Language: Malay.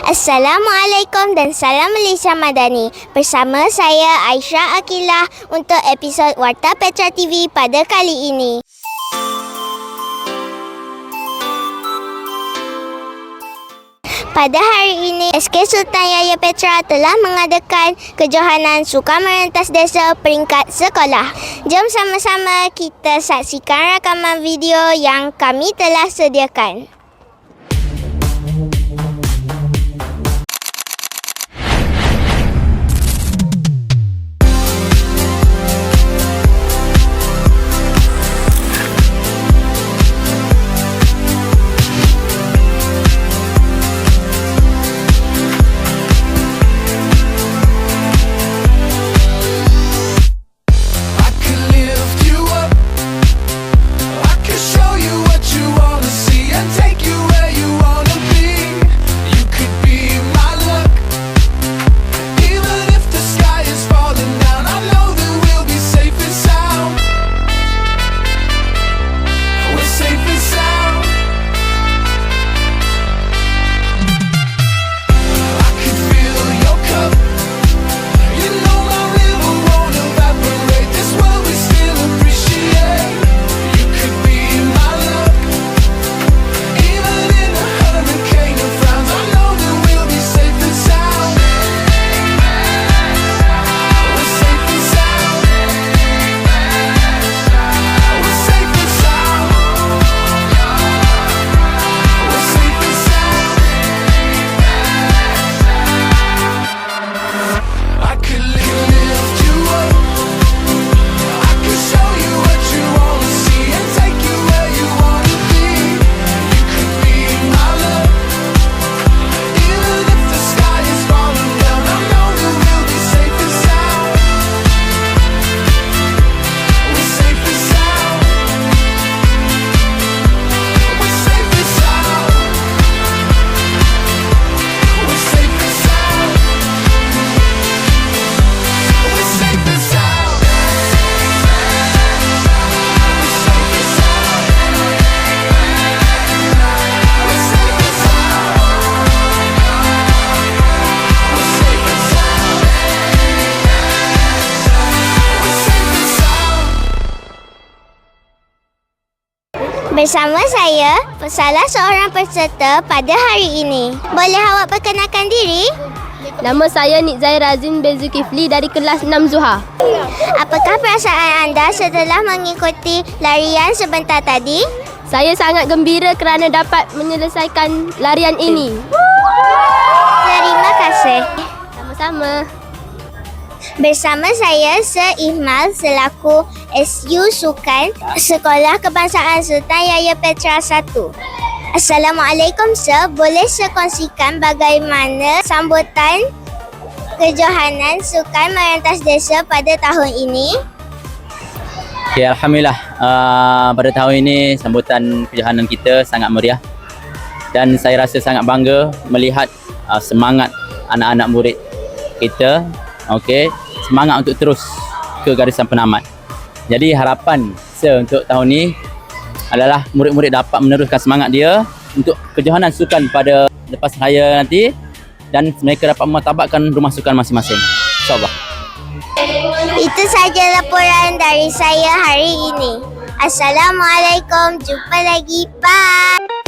Assalamualaikum dan salam Malaysia Madani. Bersama saya Aisyah Akilah untuk episod Warta Petra TV pada kali ini. Pada hari ini, SK Sultan Yahya Petra telah mengadakan kejohanan Sukan Merentas Desa peringkat sekolah. Jom sama-sama kita saksikan rakaman video yang kami telah sediakan. Bersama saya, salah seorang peserta pada hari ini. Boleh awak perkenalkan diri? Nama saya Nik Zaira Azin bin Zulkifli dari kelas 6 Zuha. Apakah perasaan anda setelah mengikuti larian sebentar tadi? Saya sangat gembira kerana dapat menyelesaikan larian ini. Terima kasih. Sama-sama. Bersama saya Seihmal selaku SU Sukan Sekolah Kebangsaan Sultan Yahya Petra 1. Assalamualaikum Sir, boleh sekongsikan bagaimana sambutan kejohanan Sukan Merentas Desa pada tahun ini? Okay, Alhamdulillah, pada tahun ini sambutan kejohanan kita sangat meriah dan saya rasa sangat bangga melihat semangat anak-anak murid kita. Okey, semangat untuk terus ke garisan penamat. Jadi harapan saya untuk tahun ni adalah murid-murid dapat meneruskan semangat dia untuk kejohanan sukan pada lepas raya nanti dan mereka dapat memartabatkan rumah sukan masing-masing. InsyaAllah. Itu saja laporan dari saya hari ini. Assalamualaikum, jumpa lagi. Bye.